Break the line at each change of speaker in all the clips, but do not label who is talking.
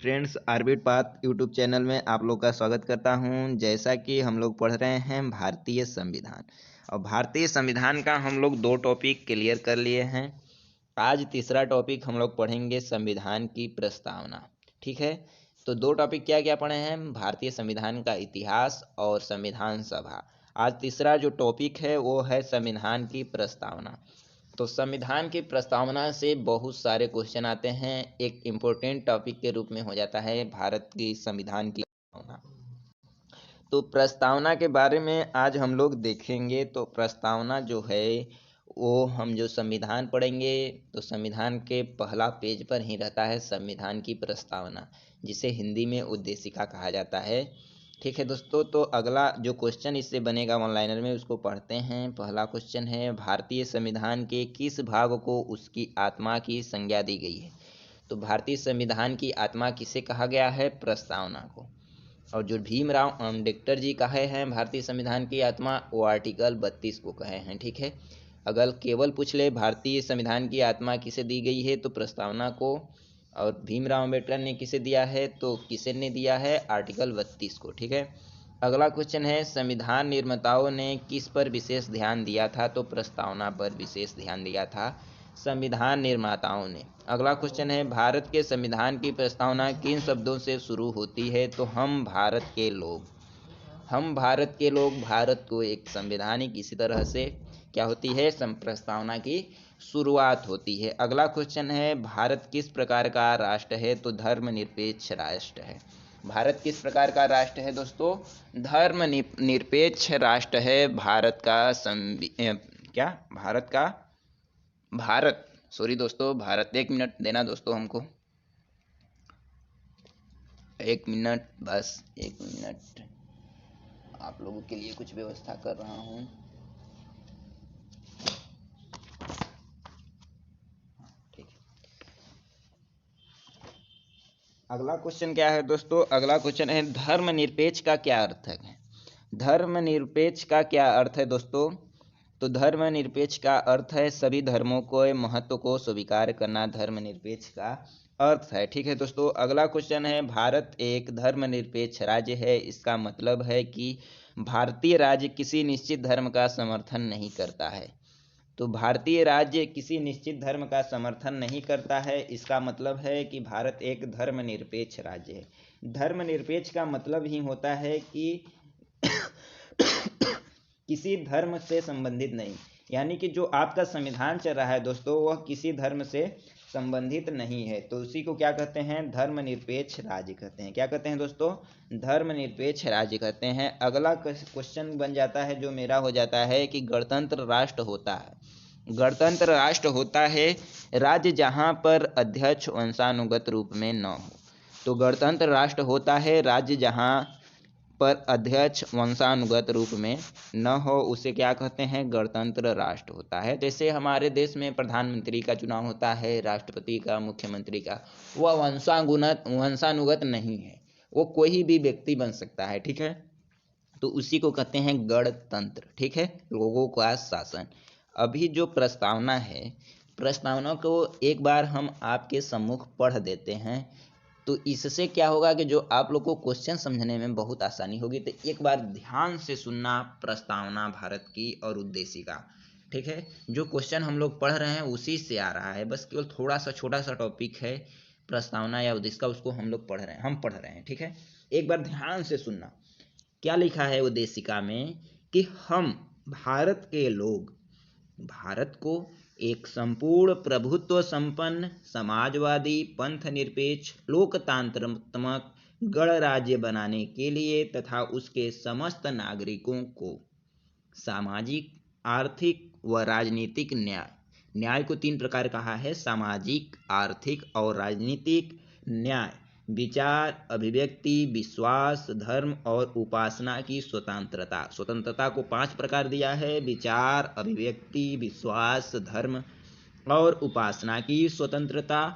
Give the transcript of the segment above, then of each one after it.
Friends, आरबिट path YouTube channel में आप लोग का स्वागत करता हूं। जैसा कि हम लोग पढ़ रहे हैं भारतीय संविधान, और भारतीय संविधान का हम लोग 2 टॉपिक क्लियर कर लिए हैं। आज तीसरा टॉपिक हम लोग पढ़ेंगे संविधान की प्रस्तावना। ठीक है, तो 2 टॉपिक क्या क्या पढ़े हैं? भारतीय संविधान का इतिहास और संविधान सभा। आज तीसरा जो टॉपिक है वो है संविधान की प्रस्तावना। तो संविधान की प्रस्तावना से बहुत सारे क्वेश्चन आते हैं, एक इम्पोर्टेंट टॉपिक के रूप में हो जाता है भारत की संविधान की प्रस्तावना। तो प्रस्तावना के बारे में आज हम लोग देखेंगे। तो प्रस्तावना जो है वो हम जो संविधान पढ़ेंगे तो संविधान के पहला पेज पर ही रहता है संविधान की प्रस्तावना, जिसे हिंदी में उद्देशिका कहा जाता है। ठीक है दोस्तों, तो अगला जो क्वेश्चन इससे बनेगा ऑनलाइनर में उसको पढ़ते हैं। पहला क्वेश्चन है, भारतीय संविधान के किस भाग को उसकी आत्मा की संज्ञा दी गई है? तो भारतीय संविधान की आत्मा किसे कहा गया है? प्रस्तावना को। और जो भीमराव अम्बेडकर जी कहे हैं भारतीय संविधान की आत्मा, वो आर्टिकल 32 को कहे हैं। ठीक है, अगर केवल पूछ ले भारतीय संविधान की आत्मा किसे दी गई है तो प्रस्तावना को, और भीमराव अम्बेडकर ने किसे दिया है तो किसे ने दिया है? आर्टिकल 32 को। ठीक है, अगला क्वेश्चन है, संविधान निर्माताओं ने किस पर विशेष ध्यान दिया था? तो प्रस्तावना पर विशेष ध्यान दिया था संविधान निर्माताओं ने। अगला क्वेश्चन है, भारत के संविधान की प्रस्तावना किन शब्दों से शुरू होती है? तो हम भारत के लोग। हम भारत के लोग, भारत को एक संवैधानिक इसी तरह से क्या होती है? प्रस्तावना की शुरुआत होती है। अगला क्वेश्चन है, भारत किस प्रकार का राष्ट्र है? तो धर्मनिरपेक्ष राष्ट्र है। भारत किस प्रकार का राष्ट्र है दोस्तों? धर्मनिरपेक्ष राष्ट्र है भारत का। क्या भारत का? भारत, सॉरी दोस्तों, भारत। 1 मिनट देना दोस्तों हमको, 1 मिनट, बस 1 मिनट, आप लोगों के लिए कुछ व्यवस्था कर रहा हूँ। ठीक है, अगला क्वेश्चन क्या है दोस्तों? अगला क्वेश्चन है, धर्मनिरपेक्ष का क्या अर्थ है? धर्मनिरपेक्ष का क्या अर्थ है दोस्तों? तो धर्मनिरपेक्ष का अर्थ है सभी धर्मों को महत्व को स्वीकार करना, धर्मनिरपेक्ष का अर्थ है। ठीक है दोस्तों, अगला क्वेश्चन है, भारत एक धर्मनिरपेक्ष राज्य है, इसका मतलब है कि भारतीय राज्य किसी निश्चित धर्म का समर्थन नहीं करता है। तो भारतीय राज्य किसी निश्चित धर्म का समर्थन नहीं करता है, इसका मतलब है कि भारत एक धर्मनिरपेक्ष राज्य है। धर्मनिरपेक्ष का मतलब ही होता है कि किसी धर्म से संबंधित नहीं, यानी कि जो आपका संविधान चल रहा है दोस्तों वह किसी धर्म से संबंधित नहीं है, तो उसी को क्या कहते हैं? धर्मनिरपेक्ष राज्य कहते हैं। क्या कहते हैं दोस्तों? धर्मनिरपेक्ष राज्य कहते हैं। अगला क्वेश्चन बन जाता है जो मेरा हो जाता है कि गणतंत्र राष्ट्र होता है। गणतंत्र राष्ट्र होता है राज्य जहां पर अध्यक्ष वंशानुगत रूप में न हो। तो गणतंत्र राष्ट्र होता है राज्य जहां पर अध्यक्ष वंशानुगत रूप में न हो, उसे क्या कहते हैं? गणतंत्र राष्ट्र होता है। जैसे हमारे देश में प्रधानमंत्री का चुनाव होता है, राष्ट्रपति का, मुख्यमंत्री का, वह वंशानुगत नहीं है, वो कोई भी व्यक्ति बन सकता है। ठीक है, तो उसी को कहते हैं गणतंत्र। ठीक है, लोगों का शासन। अभी जो प्रस्तावना है, प्रस्तावना को एक बार हम आपके सम्मुख पढ़ देते हैं, तो इससे क्या होगा कि जो आप लोग को क्वेश्चन समझने में बहुत आसानी होगी। तो एक बार ध्यान से सुनना प्रस्तावना भारत की और उद्देशिका। ठीक है, जो क्वेश्चन हम लोग पढ़ रहे हैं उसी से आ रहा है, बस केवल थोड़ा सा छोटा सा टॉपिक है प्रस्तावना या उद्देशिका, उसको हम लोग पढ़ रहे हैं, हम पढ़ रहे हैं। ठीक है, एक बार ध्यान से सुनना। क्या लिखा है उद्देशिका में कि हम भारत के लोग भारत को एक संपूर्ण प्रभुत्व संपन्न समाजवादी पंथ निरपेक्ष लोकतांत्रात्मक गणराज्य बनाने के लिए तथा उसके समस्त नागरिकों को सामाजिक, आर्थिक व राजनीतिक न्याय को 3 प्रकार कहा है, सामाजिक, आर्थिक और राजनीतिक न्याय, विचार, अभिव्यक्ति, विश्वास, धर्म और उपासना की स्वतंत्रता को 5 प्रकार दिया है, विचार, अभिव्यक्ति, विश्वास, धर्म और उपासना की स्वतंत्रता,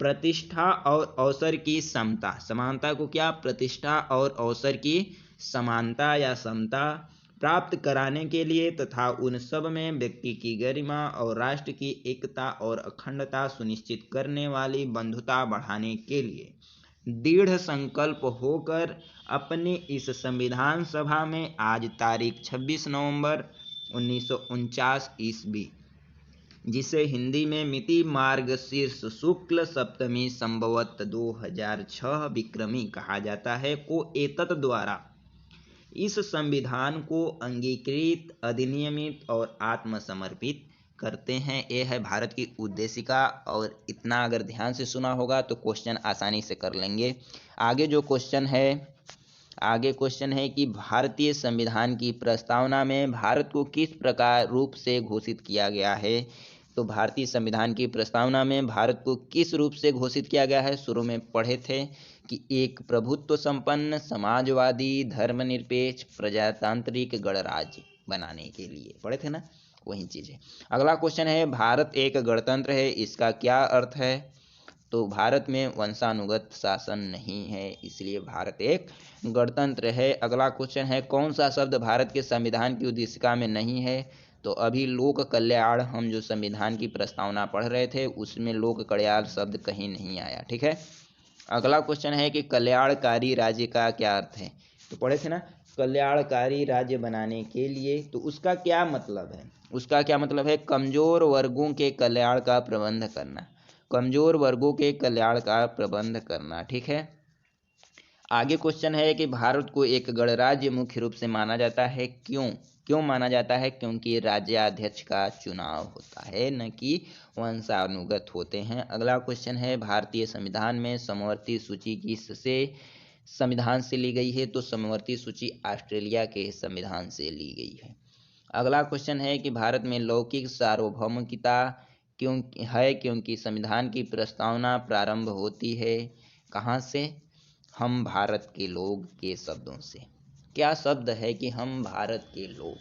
प्रतिष्ठा और अवसर की समता, समानता को क्या? प्रतिष्ठा और अवसर की समानता या समता प्राप्त कराने के लिए तथा उन सब में व्यक्ति की गरिमा और राष्ट्र की एकता और अखंडता सुनिश्चित करने वाली बंधुता बढ़ाने के लिए। दृढ़ संकल्प होकर अपने इस संविधान सभा में आज तारीख 26 नवंबर 1949 ईस्वी, जिसे हिंदी में मिति मार्गशीर्ष शुक्ल सप्तमी संवत 2006 विक्रमी कहा जाता है, को एतत् द्वारा इस संविधान को अंगीकृत, अधिनियमित और आत्मसमर्पित करते हैं। ये है भारत की उद्देशिका, और इतना अगर ध्यान से सुना होगा तो क्वेश्चन आसानी से कर लेंगे। आगे क्वेश्चन है कि भारतीय संविधान की प्रस्तावना में भारत को किस प्रकार रूप से घोषित किया गया है। तो भारतीय संविधान की प्रस्तावना में भारत को किस रूप से घोषित किया गया है, शुरू में पढ़े थे कि एक प्रभुत्व संपन्न, समाजवादी, धर्मनिरपेक्ष, प्रजातांत्रिक गणराज्य बनाने के लिए पढ़े थे ना, वही चीज़ है। अगला क्वेश्चन है, भारत एक गणतंत्र है, इसका क्या अर्थ है। तो भारत में वंशानुगत शासन नहीं है, इसलिए भारत एक गणतंत्र है। अगला क्वेश्चन है, कौन सा शब्द भारत के संविधान की उद्देशिका में नहीं है। तो अभी लोक कल्याण, हम जो संविधान की प्रस्तावना पढ़ रहे थे उसमें लोक कल्याण शब्द कहीं नहीं आया, ठीक है। अगला क्वेश्चन है कि कल्याणकारी राज्य का क्या अर्थ है। तो पढ़े थे ना, कल्याणकारी राज्य बनाने के लिए, तो उसका क्या मतलब है। उसका क्या मतलब है, कमजोर वर्गों के कल्याण का प्रबंध करना, कमजोर वर्गों के कल्याण का प्रबंध करना, ठीक है। आगे क्वेश्चन है कि भारत को एक गणराज्य मुख्य रूप से माना जाता है, क्यों माना जाता है। क्योंकि राज्याध्यक्ष का चुनाव होता है, न कि वंशानुगत होते हैं। अगला क्वेश्चन है, भारतीय संविधान में समवर्ती सूची किससे संविधान से ली गई है। तो समवर्ती सूची ऑस्ट्रेलिया के संविधान से ली गई है। अगला क्वेश्चन है कि भारत में लौकिक सार्वभौमिकता क्योंकि संविधान की प्रस्तावना प्रारंभ होती है कहाँ से, हम भारत के लोग के शब्दों से। क्या शब्द है कि हम भारत के लोग,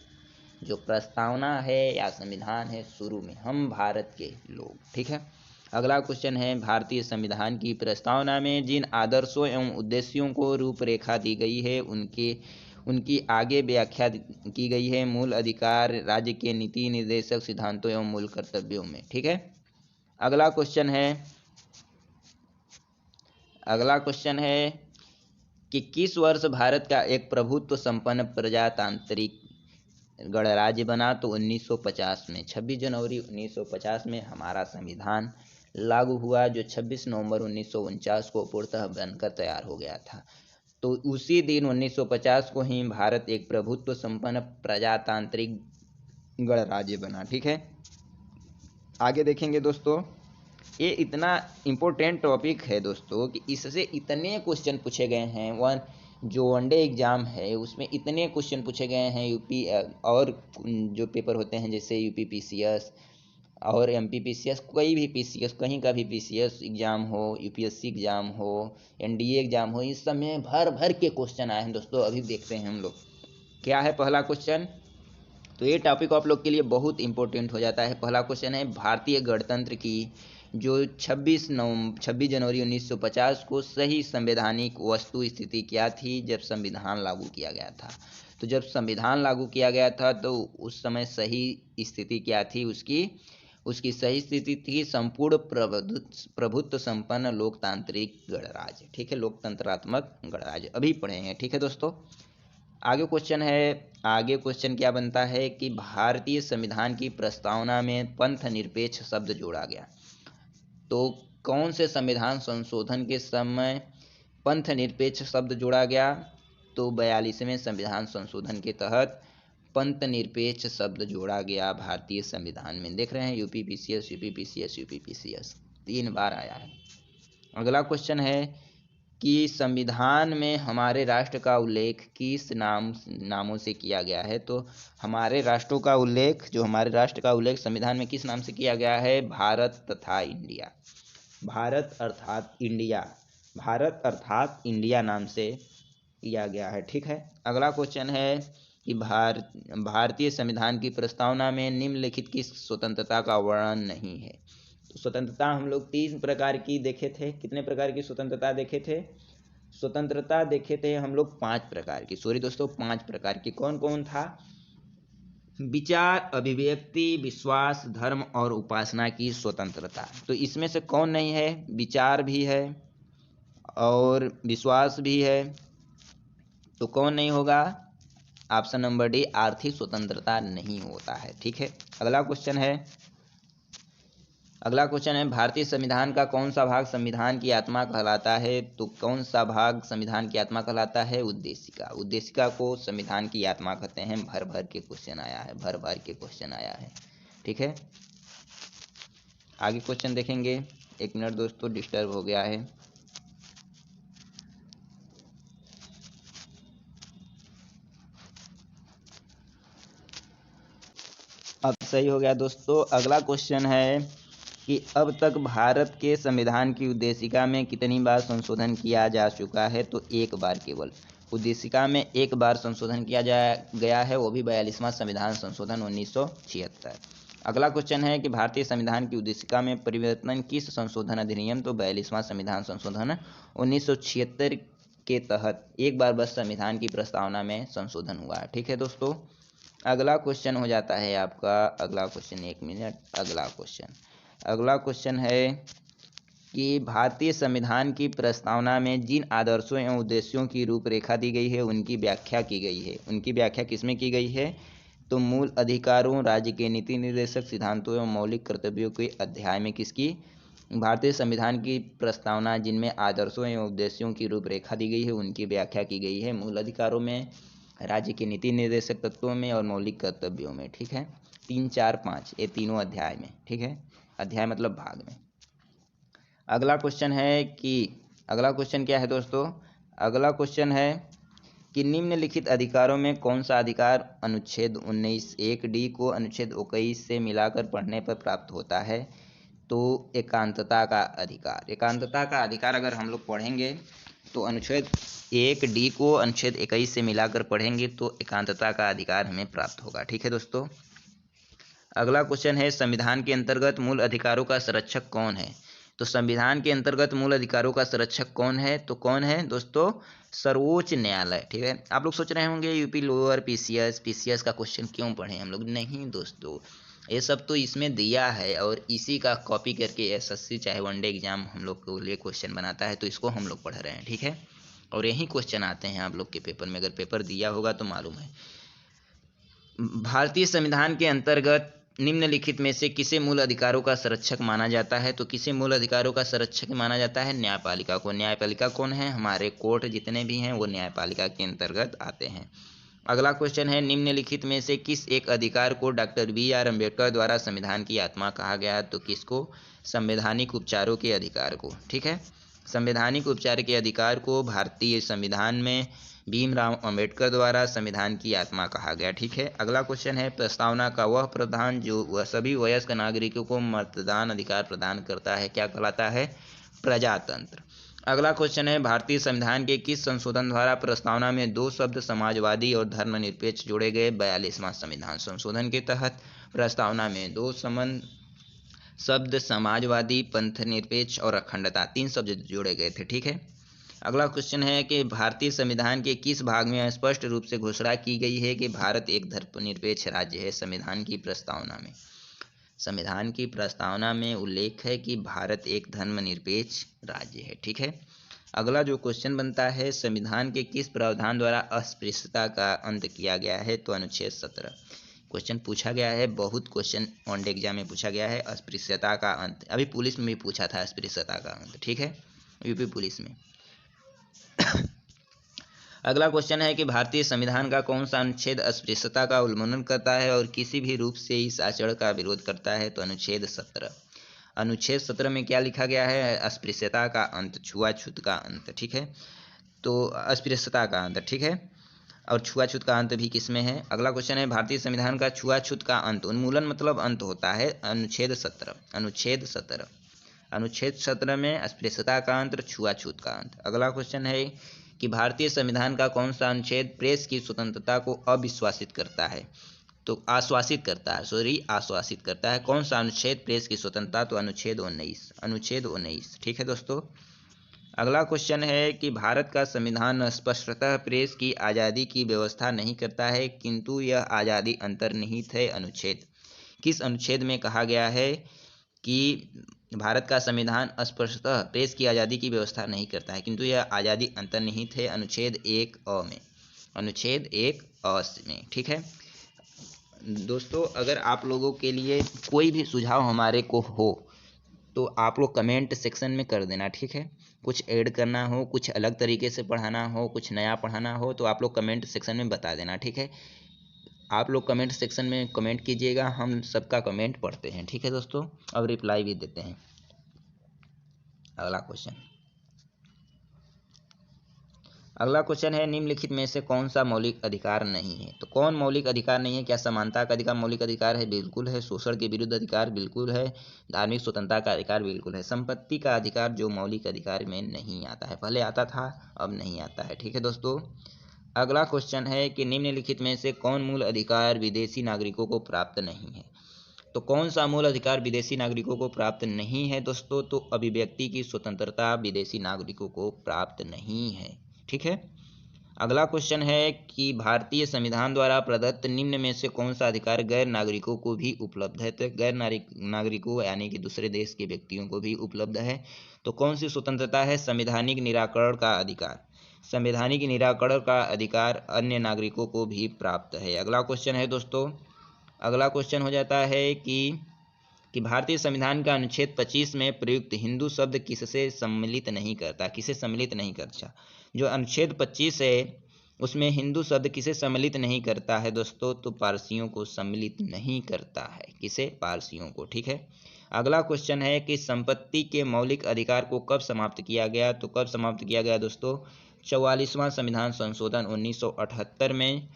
जो प्रस्तावना है या संविधान है, शुरू में हम भारत के लोग, ठीक है। अगला क्वेश्चन है, भारतीय संविधान की प्रस्तावना में जिन आदर्शों एवं उद्देश्यों को रूपरेखा दी गई है उनकी आगे व्याख्या की गई है मूल अधिकार, राज्य के नीति निर्देशक सिद्धांतों एवं मूल कर्तव्यों में, ठीक है। अगला क्वेश्चन है कि किस वर्ष भारत का एक प्रभुत्व संपन्न प्रजातांत्रिक गणराज्य बना। तो 1950 में, 26 जनवरी 1950 में हमारा संविधान लागू हुआ, जो 26 नवंबर 1949 को पूर्णतः बनकर तैयार हो गया था। तो उसी दिन 1950 को ही भारत एक प्रभुत्व संपन्न प्रजातांत्रिक गणराज्य बना, ठीक है। आगे देखेंगे दोस्तों, ये इतना इम्पोर्टेंट टॉपिक है दोस्तों कि इससे इतने क्वेश्चन पूछे गए हैं। जो वनडे एग्जाम है उसमें इतने क्वेश्चन पूछे गए हैं यूपी और जो पेपर होते हैं जैसे यूपी पीसीएस और एमपी पीसीएस, कोई भी पीसीएस, कहीं का भी पीसीएस एग्जाम हो, यूपीएससी एग्जाम हो, एनडीए एग्जाम हो, इस समय भर के क्वेश्चन आए हैं दोस्तों। अभी देखते हैं हम लोग क्या है पहला क्वेश्चन। तो ये टॉपिक आप लोग के लिए बहुत इंपॉर्टेंट हो जाता है। पहला क्वेश्चन है, भारतीय गणतंत्र की जो 26 जनवरी 1950 को सही संवैधानिक वस्तु स्थिति क्या थी जब संविधान लागू किया गया था। तो जब संविधान लागू किया गया था तो उस समय सही स्थिति क्या थी, उसकी सही स्थिति थी संपूर्ण प्रभुत्व संपन्न लोकतांत्रिक गणराज्य, ठीक है, लोकतंत्रात्मक गणराज्य। अभी पढ़ेंगे, ठीक है दोस्तों। आगे क्वेश्चन क्या बनता है कि भारतीय संविधान की प्रस्तावना में पंथ निरपेक्ष शब्द जोड़ा गया। तो कौन से संविधान संशोधन के समय पंथ निरपेक्ष शब्द जोड़ा गया। तो 42वें संविधान संशोधन के तहत पंथ निरपेक्ष शब्द जोड़ा गया भारतीय संविधान में। देख रहे हैं यूपी पीसीएस 3 बार आया है। अगला क्वेश्चन है कि संविधान में हमारे राष्ट्र का उल्लेख किस नामों से किया गया है। तो हमारे राष्ट्र का उल्लेख संविधान में किस नाम से किया गया है, भारत तथा इंडिया। भारत अर्थात इंडिया नाम से किया गया है, ठीक है। अगला क्वेश्चन है कि भारतीय संविधान की प्रस्तावना में निम्नलिखित की स्वतंत्रता का वर्णन नहीं है। तो स्वतंत्रता हम लोग 3 प्रकार की देखे थे। कितने प्रकार की स्वतंत्रता देखे थे? स्वतंत्रता देखे थे हम लोग 5 प्रकार की। 5 प्रकार की। कौन कौन था? विचार, अभिव्यक्ति, विश्वास, धर्म और उपासना की स्वतंत्रता। तो इसमें से कौन नहीं है? विचार भी है, और विश्वास भी है, तो कौन नहीं होगा? ऑप्शन नंबर डी, आर्थिक स्वतंत्रता नहीं होता है। ठीक है, अगला क्वेश्चन है भारतीय संविधान का कौन सा भाग संविधान की आत्मा कहलाता है? तो कौन सा भाग संविधान की आत्मा कहलाता है? उद्देशिका। उद्देशिका को संविधान की आत्मा कहते हैं। भर भर के क्वेश्चन आया है। ठीक है, आगे क्वेश्चन देखेंगे। एक मिनट दोस्तों, डिस्टर्ब हो गया है। अब सही हो गया दोस्तों। अगला क्वेश्चन है कि अब तक भारत के संविधान की उद्देशिका में कितनी बार संशोधन किया जा चुका है? तो एक बार केवल। उद्देशिका में एक बार संशोधन किया गया है, वो भी 42वां संविधान संशोधन 1976। अगला क्वेश्चन है कि भारतीय संविधान की उद्देशिका में परिवर्तन किस संशोधन अधिनियम? तो 42वां संविधान संशोधन 1976 के तहत एक बार बस संविधान की प्रस्तावना में संशोधन हुआ है। ठीक है दोस्तों, अगला क्वेश्चन हो जाता है आपका, अगला क्वेश्चन, एक मिनट, अगला क्वेश्चन है कि भारतीय संविधान की प्रस्तावना में जिन आदर्शों एवं उद्देश्यों की रूपरेखा दी गई है उनकी व्याख्या की गई है। उनकी व्याख्या किसमें की गई है? तो मूल अधिकारों, राज्य के नीति निर्देशक सिद्धांतों एवं मौलिक कर्तव्यों के अध्याय में किसकी? भारतीय संविधान की प्रस्तावना जिनमें आदर्शों एवं उद्देश्यों की रूपरेखा दी गई है उनकी व्याख्या की गई है मूल अधिकारों में, राज्य के नीति निर्देशक तत्वों में और मौलिक कर्तव्यों में। ठीक है, 3, 4, 5 ये तीनों अध्याय में। ठीक है, अध्याय मतलब भाग में। अगला क्वेश्चन क्या है दोस्तों? अगला क्वेश्चन है कि निम्नलिखित अधिकारों में कौन सा अधिकार अनुच्छेद 19(1)(d) को अनुच्छेद 21 से मिलाकर पढ़ने पर प्राप्त होता है? तो एकांतता का अधिकार अगर हम लोग पढ़ेंगे तो अनुच्छेद 1(d) को अनुच्छेद 21 से मिलाकर पढ़ेंगे तो एकांतता का अधिकार हमें प्राप्त होगा। ठीक है दोस्तों, अगला क्वेश्चन है संविधान के अंतर्गत मूल अधिकारों का संरक्षक कौन है? तो संविधान के अंतर्गत मूल अधिकारों का संरक्षक कौन है? तो कौन है दोस्तों? सर्वोच्च न्यायालय। ठीक है, आप लोग सोच रहे होंगे यूपी लोअर पीसीएस का क्वेश्चन क्यों पढ़े हम लोग? नहीं दोस्तों, ये सब तो इसमें दिया है और इसी का कॉपी करके एसएससी चाहे वनडे एग्जाम हम लोग के लिए क्वेश्चन बनाता है, तो इसको हम लोग पढ़ रहे हैं। ठीक है, और यही क्वेश्चन आते हैं आप लोग के पेपर में, अगर पेपर दिया होगा तो मालूम है। भारतीय संविधान के अंतर्गत निम्नलिखित में से किसे मूल अधिकारों का संरक्षक माना जाता है? तो किसे मूल अधिकारों का संरक्षक माना जाता है? न्यायपालिका को। न्यायपालिका कौन है? हमारे कोर्ट जितने भी हैं वो न्यायपालिका के अंतर्गत आते हैं। अगला क्वेश्चन है निम्नलिखित में से किस एक अधिकार को डॉक्टर BR अम्बेडकर द्वारा संविधान की आत्मा कहा गया? तो किसको? संवैधानिक उपचारों के अधिकार को। ठीक है, संवैधानिक उपचार के अधिकार को भारतीय संविधान में भीमराव अंबेडकर द्वारा संविधान की आत्मा कहा गया। ठीक है, अगला क्वेश्चन है प्रस्तावना का वह प्रावधान जो वह सभी वयस्क नागरिकों को मतदान अधिकार प्रदान करता है क्या कहलाता है? प्रजातंत्र। अगला क्वेश्चन है भारतीय संविधान के किस संशोधन द्वारा प्रस्तावना में 2 शब्द समाजवादी और धर्मनिरपेक्ष जोड़े गए? 42वां संविधान संशोधन के तहत प्रस्तावना में 2 शब्द समाजवादी, पंथनिरपेक्ष और अखंडता 3 शब्द जोड़े गए थे। ठीक है, अगला क्वेश्चन है कि भारतीय संविधान के किस भाग में स्पष्ट रूप से घोषणा की गई है कि भारत एक धर्मनिरपेक्ष राज्य है? संविधान की प्रस्तावना में उल्लेख है कि भारत एक धर्मनिरपेक्ष राज्य है। ठीक है, अगला जो क्वेश्चन बनता है संविधान के किस प्रावधान द्वारा अस्पृश्यता का अंत किया गया है? तो अनुच्छेद 17। क्वेश्चन पूछा गया है, बहुत क्वेश्चन वनडे एग्जाम में पूछा गया है अस्पृश्यता का अंत। अभी पुलिस में भी पूछा था अस्पृश्यता का अंत। ठीक है, यूपी पुलिस में। अगला क्वेश्चन है कि भारतीय संविधान का कौन सा अनुच्छेद अस्पृश्यता का उल्लंघन करता है और किसी भी रूप से इस आचरण का विरोध करता है? तो अनुच्छेद 17। अनुच्छेद 17 में क्या लिखा गया है? अस्पृश्यता का अंत, छुआछूत का अंत। ठीक है, तो अस्पृश्यता का अंत। ठीक है, और छुआछूत का अंत भी किसमें है? अगला क्वेश्चन है भारतीय संविधान का छुआछूत का अंत, उन्मूलन मतलब अंत होता है अनुच्छेद 17 में अस्पृश्यता का अंत, छुआछूत का अंत। अगला क्वेश्चन है कि भारतीय संविधान का कौन सा अनुच्छेद प्रेस की स्वतंत्रता को आश्वासित करता है? तो आश्वासित करता है। कौन सा अनुच्छेद प्रेस की स्वतंत्रता? तो अनुच्छेद 19। ठीक है दोस्तों, अगला क्वेश्चन है कि भारत का संविधान स्पष्टतः प्रेस की आज़ादी की व्यवस्था नहीं करता है किंतु यह आज़ादी अंतर्निहित है। अनुच्छेद किस अनुच्छेद में कहा गया है कि भारत का संविधान स्पष्टतः प्रेस की आज़ादी की व्यवस्था नहीं करता है, किंतु यह आज़ादी अंतर्निहित है अनुच्छेद 1 में, अनुच्छेद 1 में। ठीक है दोस्तों, अगर आप लोगों के लिए कोई भी सुझाव हमारे को हो तो आप लोग कमेंट सेक्शन में कर देना। ठीक है, कुछ ऐड करना हो, कुछ अलग तरीके से पढ़ाना हो, कुछ नया पढ़ाना हो तो आप लोग कमेंट सेक्शन में बता देना। ठीक है, आप लोग कमेंट सेक्शन में कमेंट कीजिएगा, हम सबका कमेंट पढ़ते हैं। ठीक है दोस्तों, अब रिप्लाई भी देते हैं। अगला क्वेश्चन है निम्नलिखित में से कौन सा मौलिक अधिकार नहीं है। तो कौन मौलिक अधिकार नहीं है? क्या समानता का अधिकार मौलिक अधिकार है? बिल्कुल है। शोषण के विरुद्ध अधिकार? बिल्कुल है। धार्मिक स्वतंत्रता का अधिकार? बिल्कुल है। संपत्ति का अधिकार जो मौलिक अधिकार में नहीं आता है, पहले आता था अब नहीं आता है। ठीक है दोस्तों, अगला क्वेश्चन है कि निम्नलिखित में से कौन मूल अधिकार विदेशी नागरिकों को प्राप्त नहीं है। तो कौन सा मूल अधिकार विदेशी नागरिकों को प्राप्त नहीं है दोस्तों? तो अभिव्यक्ति की स्वतंत्रता विदेशी नागरिकों को प्राप्त नहीं है। ठीक है, अगला क्वेश्चन है कि भारतीय संविधान द्वारा प्रदत्त निम्न में से कौन सा अधिकार गैर नागरिकों को भी उपलब्ध है। तो गैर नागरिकों यानी कि दूसरे देश के व्यक्तियों को भी उपलब्ध है। तो कौन सी स्वतंत्रता है? संवैधानिक निराकरण का अधिकार। संवैधानिक निराकरण का अधिकार अन्य नागरिकों को भी प्राप्त है। अगला क्वेश्चन है दोस्तों, अगला क्वेश्चन हो जाता है कि भारतीय संविधान का अनुच्छेद 25 में प्रयुक्त हिंदू शब्द किससे सम्मिलित नहीं करता। किसे सम्मिलित नहीं करता? जो अनुच्छेद 25 है उसमें हिंदू शब्द किसे सम्मिलित नहीं करता है दोस्तों? तो पारसियों को सम्मिलित नहीं करता है। किसे? पारसियों को। ठीक है, अगला क्वेश्चन है कि संपत्ति के मौलिक अधिकार को कब समाप्त किया गया। तो कब समाप्त किया गया दोस्तों? 44वां संविधान संशोधन 1978 में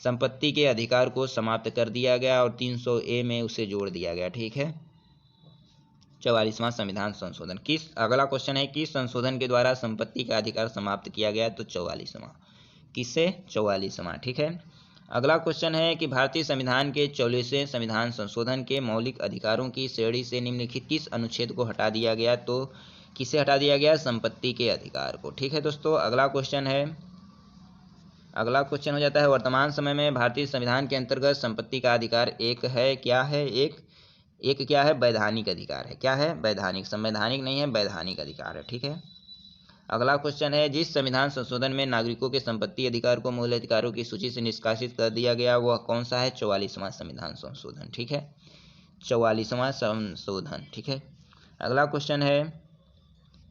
संपत्ति के अधिकार को समाप्त कर दिया गया और 300A में उसे जोड़ दिया गया। ठीक है, 44वां संविधान संशोधन। अगला क्वेश्चन है किस संशोधन के द्वारा संपत्ति का अधिकार समाप्त किया गया। तो 44वां। किससे? 44वां। ठीक है, अगला क्वेश्चन है कि भारतीय संविधान के 44वें संविधान संशोधन के मौलिक अधिकारों की श्रेणी से निम्नलिखित किस अनुच्छेद को हटा दिया गया। तो किसे हटा दिया गया? संपत्ति के अधिकार को। ठीक है दोस्तों, अगला क्वेश्चन हो जाता है वर्तमान समय में भारतीय संविधान के अंतर्गत संपत्ति का अधिकार एक है। क्या है? एक क्या है? वैधानिक अधिकार है। क्या है? वैधानिक, संवैधानिक नहीं है, वैधानिक अधिकार है। ठीक है, अगला क्वेश्चन है जिस संविधान संशोधन में नागरिकों के संपत्ति अधिकार को मूल अधिकारों की सूची से निष्कासित कर दिया गया वह कौन सा है? 44वां संविधान संशोधन। ठीक है, 44वां संशोधन। ठीक है, अगला क्वेश्चन है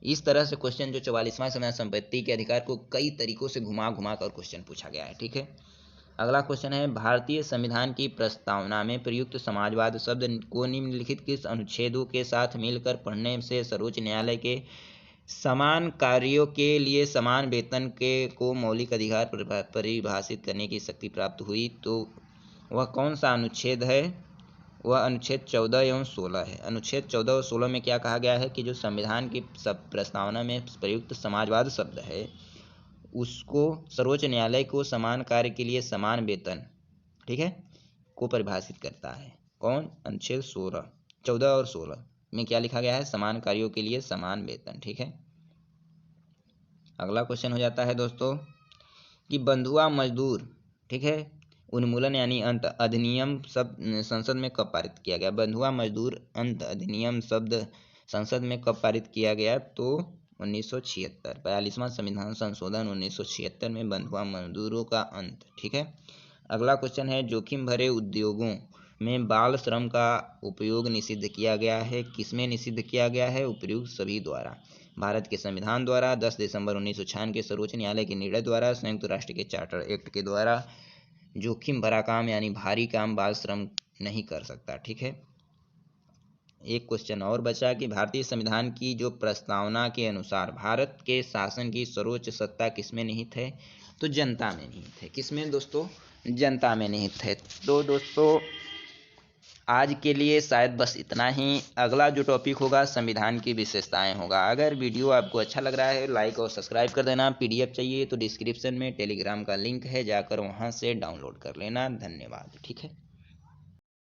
इस तरह से क्वेश्चन जो 44वां संविधान संपत्ति के अधिकार को कई तरीकों से घुमा घुमा कर क्वेश्चन पूछा गया है। ठीक है, अगला क्वेश्चन है भारतीय संविधान की प्रस्तावना में प्रयुक्त समाजवाद शब्द को निम्नलिखित किस अनुच्छेदों के साथ मिलकर पढ़ने से सर्वोच्च न्यायालय के समान कार्यों के लिए समान वेतन के को मौलिक अधिकार परिभाषित करने की शक्ति प्राप्त हुई। तो वह कौन सा अनुच्छेद है? वह अनुच्छेद 14 एवं 16 है। अनुच्छेद 14 और 16 में क्या कहा गया है कि जो संविधान की प्रस्तावना में प्रयुक्त समाजवाद शब्द है उसको सर्वोच्च न्यायालय को समान कार्य के लिए समान वेतन, ठीक है, को परिभाषित करता है। कौन? अनुच्छेद 14 और 16 में क्या लिखा गया है? समान कार्यों के लिए समान वेतन। ठीक है, अगला क्वेश्चन हो जाता है दोस्तों कि बंधुआ मजदूर, ठीक है, उन्मूलन यानी अंत अधिनियम शब्द संसद में कब पारित किया गया? बंधुआ मजदूर अंत अधिनियम शब्द संसद में कब पारित किया गया? तो 1976, 42वां संविधान संशोधन 1976 में बंधुआ मजदूरों का अंत। ठीक है, अगला क्वेश्चन है जोखिम भरे उद्योगों में बाल श्रम का उपयोग निषिद्ध किया गया है। किसमें निषिद्ध किया गया है? उपर्युक्त सभी द्वारा। भारत के संविधान द्वारा, 10 दिसंबर 1996 के सर्वोच्च न्यायालय के निर्णय द्वारा, संयुक्त राष्ट्र के चार्टर एक्ट के द्वारा जोखिम भरा काम यानी भारी काम बाल श्रम नहीं कर सकता। ठीक है, एक क्वेश्चन और बचा कि भारतीय संविधान की जो प्रस्तावना के अनुसार भारत के शासन की सर्वोच्च सत्ता किसमें निहित है? तो जनता में निहित है। किसमें दोस्तों? जनता में निहित है। तो दोस्तों आज के लिए शायद बस इतना ही। अगला जो टॉपिक होगा संविधान की विशेषताएं होगा। अगर वीडियो आपको अच्छा लग रहा है लाइक और सब्सक्राइब कर देना। PDF चाहिए तो डिस्क्रिप्शन में टेलीग्राम का लिंक है, जाकर वहां से डाउनलोड कर लेना। धन्यवाद। ठीक है।